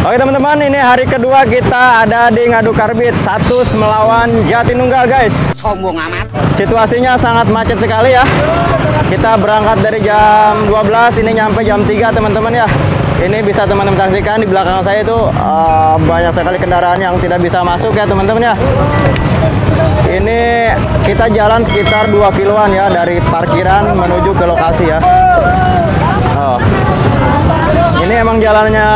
Oke teman-teman, ini hari kedua kita ada di ngadu karbit Satus melawan Jatinunggal guys. Sombong amat. Situasinya sangat macet sekali ya. Kita berangkat dari jam 12, ini nyampe jam 3 teman-teman ya. Ini bisa teman-teman saksikan di belakang saya itu banyak sekali kendaraan yang tidak bisa masuk ya teman-teman ya. Ini kita jalan sekitar 2 kiloan ya dari parkiran menuju ke lokasi ya. Ini emang jalannya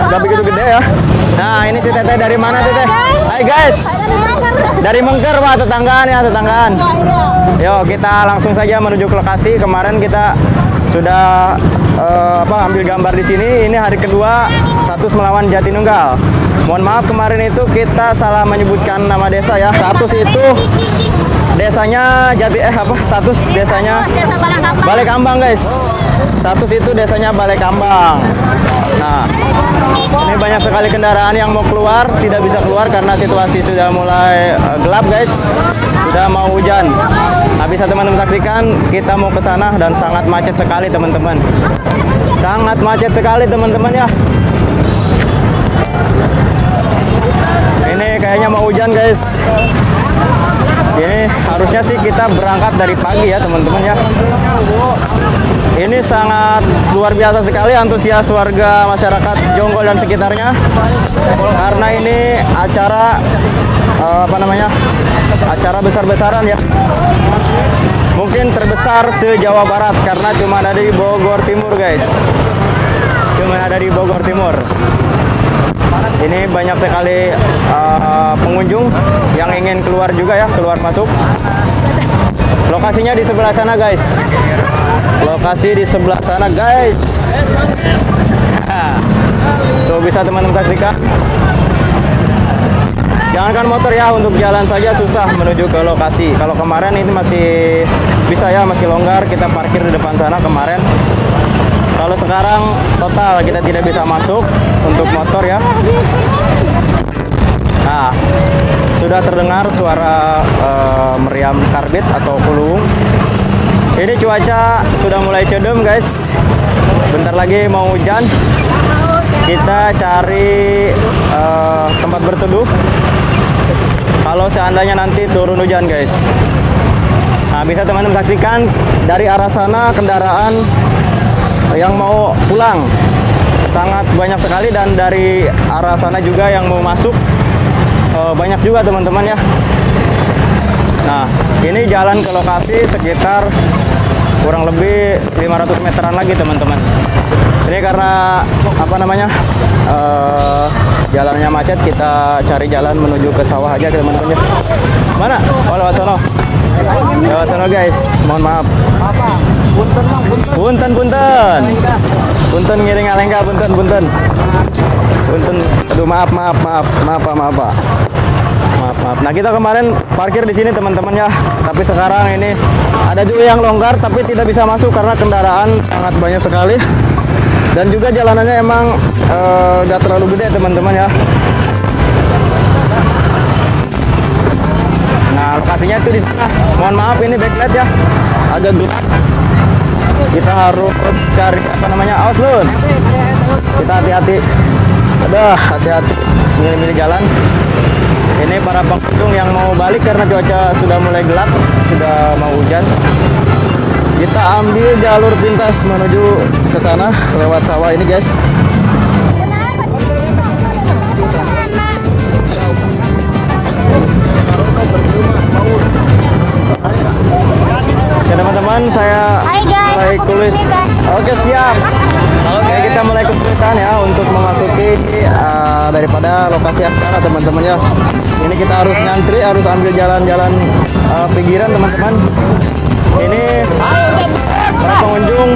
gak begitu gede ya. Nah ini si Teteh dari mana Teteh? Hai guys, dari Mengker Pak, tetanggaan ya, tetanggaan. Yuk kita langsung saja menuju ke lokasi. Kemarin kita sudah ambil gambar di sini. Ini hari kedua Satus melawan Jatinunggal. Mohon maaf kemarin itu kita salah menyebutkan nama desa ya. Satus itu desanya Satus desanya Balekambang guys. Satus itu desanya Balekambang. Nah, ini banyak sekali kendaraan yang mau keluar, tidak bisa keluar karena situasi sudah mulai gelap guys. Sudah mau hujan. Nah, bisa teman-teman saksikan kita mau ke sana dan sangat macet sekali teman-teman. Sangat macet sekali teman-teman ya. Ini kayaknya mau hujan guys. Ini harusnya sih kita berangkat dari pagi ya teman-teman ya. Ini sangat luar biasa sekali antusias warga masyarakat Jonggol dan sekitarnya. Karena ini acara acara besar-besaran ya. Mungkin terbesar se-Jawa Barat karena cuma ada di Bogor Timur guys. Cuma ada di Bogor Timur. Ini banyak sekali pengunjung yang ingin keluar juga ya, keluar masuk. Lokasinya di sebelah sana guys. Lokasi di sebelah sana guys. Tuh bisa teman-teman saksikan. Jangankan motor ya, untuk jalan saja susah menuju ke lokasi. Kalau kemarin ini masih bisa ya, masih longgar, kita parkir di depan sana kemarin. Kalau sekarang total kita tidak bisa masuk untuk motor ya. Nah, sudah terdengar suara meriam karbit atau kulung. Ini cuaca sudah mulai cedem guys. Bentar lagi mau hujan. Kita cari tempat berteduh. Kalau seandainya nanti turun hujan guys. Nah, bisa teman-teman saksikan dari arah sana kendaraan yang mau pulang sangat banyak sekali, dan dari arah sana juga yang mau masuk banyak juga teman-teman ya. Nah ini jalan ke lokasi sekitar kurang lebih 500 meteran lagi teman-teman. Ini karena jalannya macet, kita cari jalan menuju ke sawah aja teman-teman ya. Mana? Oh lewat sono. Lewat sono guys, mohon maaf. Punten ngiring alengka, punten. Aduh maaf. Nah kita kemarin parkir di sini teman-teman ya, tapi sekarang ini ada juga yang longgar tapi tidak bisa masuk karena kendaraan sangat banyak sekali, dan juga jalanannya emang gak terlalu gede teman-teman ya. Nah lokasinya itu di sana. Mohon maaf ini backlight ya, agak gelap. Kita harus cari awas lun. Kita hati-hati. Hati-hati milih jalan. Ini para pengunjung yang mau balik karena cuaca sudah mulai gelap, sudah mau hujan. Kita ambil jalur pintas menuju ke sana lewat sawah ini guys. Oke teman-teman, saya mulai kulis. Oke siap. Oke kita mulai kesulitan ya untuk memasuki daripada lokasi acara teman-teman ya. Ini kita harus ngantri, harus ambil jalan-jalan pinggiran teman-teman. Ini para pengunjung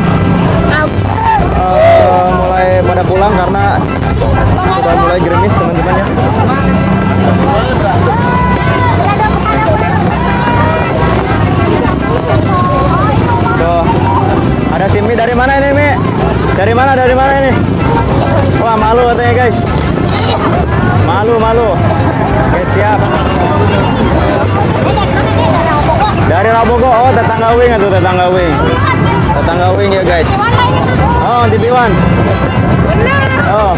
mulai pada pulang karena sudah mulai gerimis teman-teman ya. Tuh, ada si Mi dari mana ini Mi? Dari mana ini? Wah malu katanya guys. Malu. Oke siap. Dari Rabogo. Oh tetangga wing itu, tetangga wing ya guys. Oh di Biwan. Oh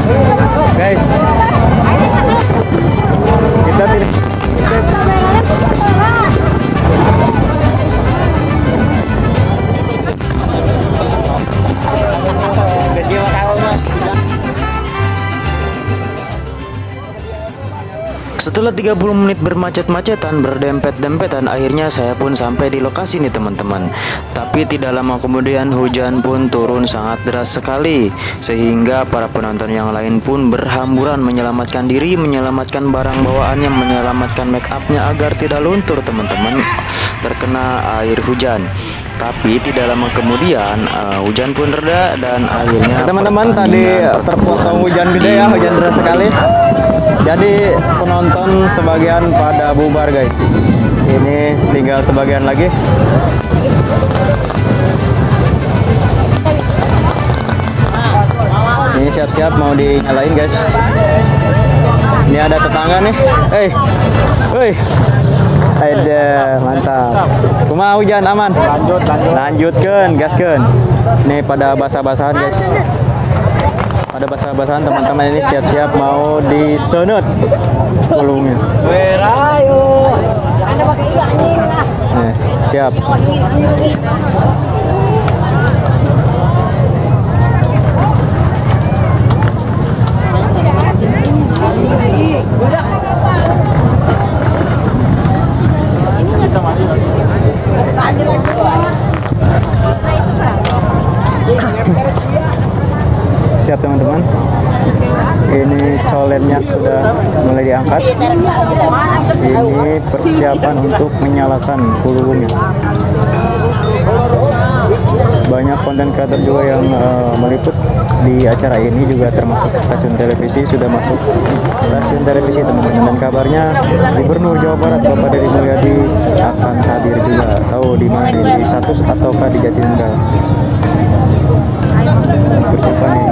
Setelah 30 menit bermacet-macetan, berdempet-dempetan, akhirnya saya pun sampai di lokasi nih teman-teman. Tapi tidak lama kemudian hujan pun turun sangat deras sekali, sehingga para penonton yang lain pun berhamburan menyelamatkan diri, menyelamatkan barang bawaannya, menyelamatkan make upnya agar tidak luntur teman-teman terkena air hujan. Tapi tidak lama kemudian hujan pun reda dan akhirnya teman-teman tadi terpotong hujan gede ya, hujan deras sekali. Jadi penonton sebagian pada bubar guys. Ini tinggal sebagian lagi. Ini siap-siap mau dinyalain guys. Ini ada tetangga nih. Hei. Ada mantap. Kumaha hujan aman? Lanjutkan, gaskeun. Nih pada basah-basahan guys. Pada basah-basahan teman-teman ini siap-siap mau disunut kulungnya. Nih, siap. Siap teman-teman. Ini colennya sudah mulai diangkat. Ini persiapan untuk menyalakan kulungnya. Banyak konten kreator juga yang meliput di acara ini, juga termasuk stasiun televisi, sudah masuk stasiun televisi teman-teman. Dan kabarnya Gubernur Jawa Barat Bapak Deddy Mulyadi akan hadir juga. Tahu di mana, di Satus ataukah di Jatinangor. Persiapan ini.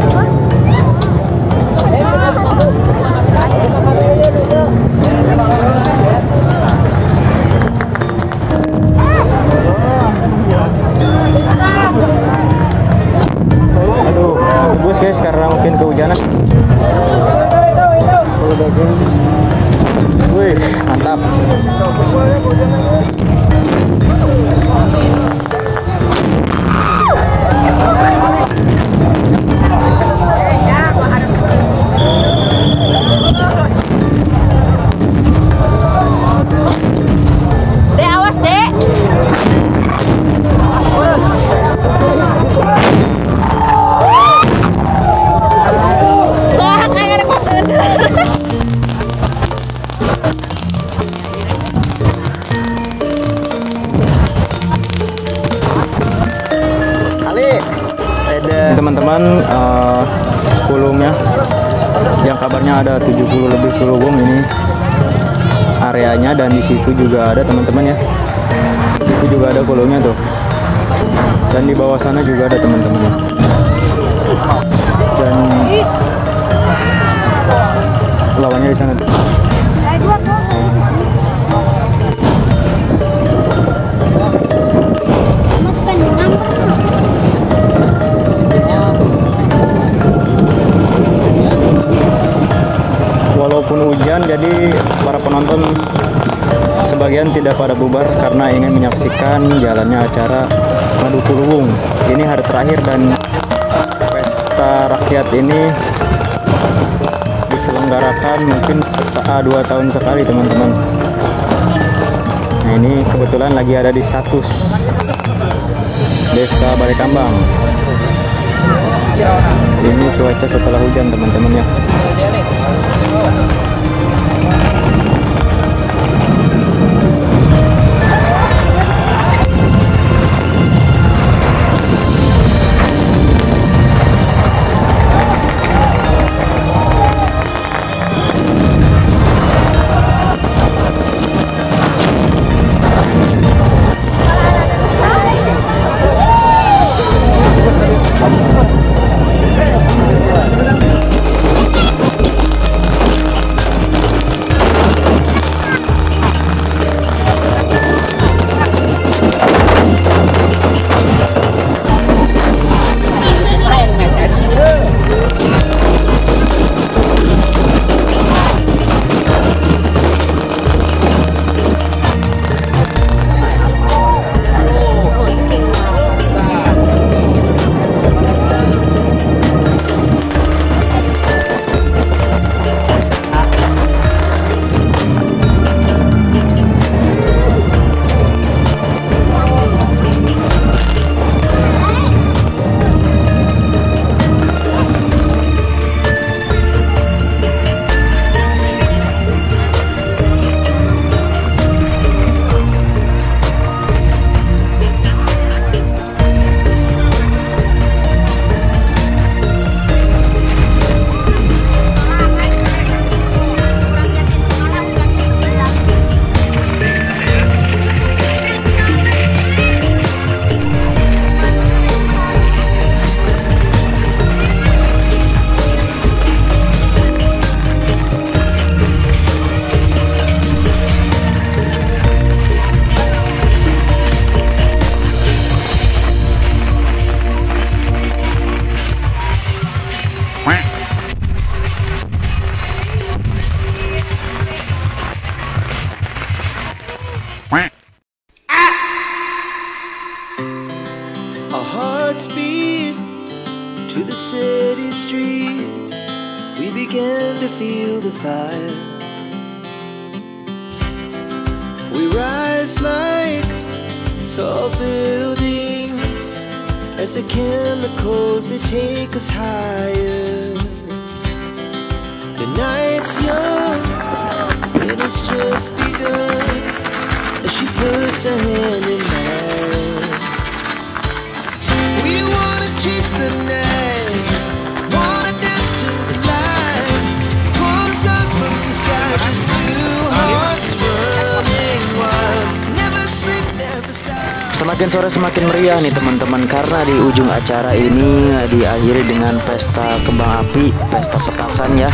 Aduh, tebus guys karena mungkin kehujanan. Wih, mantap. Dek, awas, Dek. Soalnya kayak ada konten. Teman-teman, kulungnya yang kabarnya ada 70 lebih kulung ini areanya, dan di situ juga ada teman-teman ya. Di situ juga ada kulungnya tuh. Dan di bawah sana juga ada teman-teman ya. Dan lawannya di sana tuh. Walaupun hujan, jadi para penonton sebagian tidak pada bubar karena ingin menyaksikan jalannya acara Madu Kulung. Ini hari terakhir dan pesta rakyat ini diselenggarakan mungkin 2 tahun sekali teman-teman. Nah ini kebetulan lagi ada di Satus, Desa Balekambang. Ini cuaca setelah hujan teman-teman ya. began to feel the fire. We rise like tall buildings as the chemicals they take us higher. The night's young, it has just begun as she puts her hand in mine. We wanna chase the night, wanna dance to the light, pull stars from the sky, just two hearts running wild. Never sleep, never stop. Semakin sore semakin meriah nih teman-teman, karena di ujung acara ini diakhiri dengan pesta kembang api, pesta petasan ya.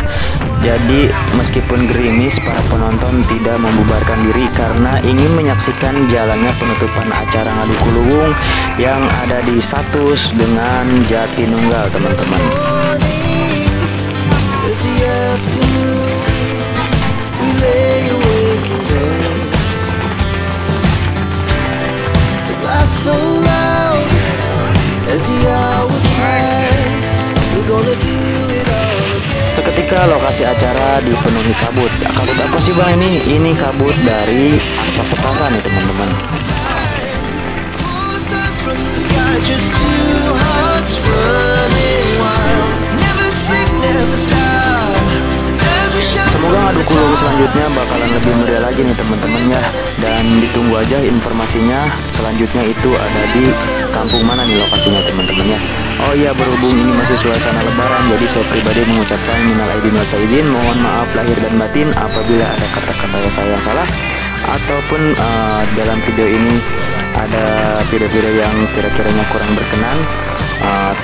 Jadi meskipun gerimis, para penonton tidak membubarkan diri karena ingin menyaksikan jalannya penutupan acara Ngadu Kuluwung yang ada di Satus dengan Jatinunggal teman-teman. Morning, as the afternoon, we lay awake in bed. The laughs so loud as the hours pass. We're gonna do it all again. Ketika lokasi acara dipenuhi kabut. Kabut apa sih bang ini? Ini kabut dari asap petasan nih teman-teman. Pull stars from the sky, just two hearts running wild. Never sleep, never stop. As we shine Semoga Ngadu Kuluwung selanjutnya bakalan lebih meriah lagi nih teman-teman ya. Dan ditunggu aja informasinya selanjutnya itu ada di kampung mana nih lokasinya teman-teman ya. Oh iya, berhubung ini masih suasana lebaran, jadi saya pribadi mengucapkan minal aidin wal faizin, mohon maaf lahir dan batin apabila ada kata-kata saya yang salah ataupun dalam video ini ada video-video yang kira-kiranya kurang berkenan.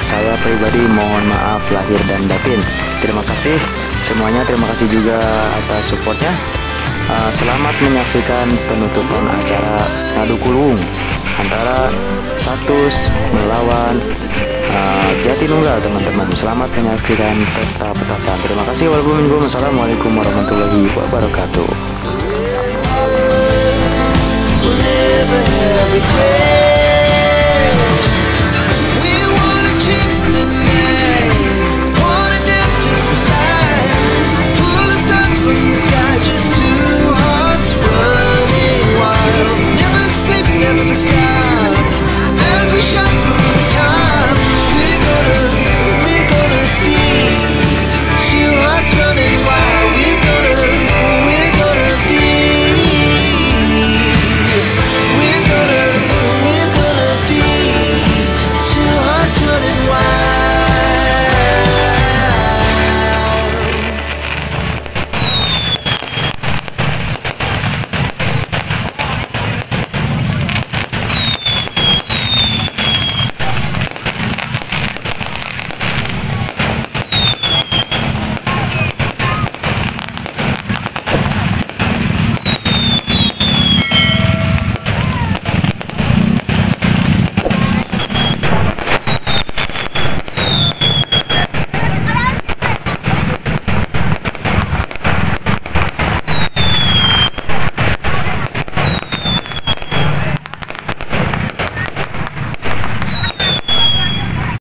Saya pribadi mohon maaf lahir dan batin. Terima kasih semuanya, terima kasih juga atas supportnya. Selamat menyaksikan penutupan acara Ngadu Kuluwung antara Satus melawan Jatinunggal teman-teman. Selamat menyaksikan pesta petasan. Terima kasih. Wassalamualaikum warahmatullahi wabarakatuh. we'll never have regret.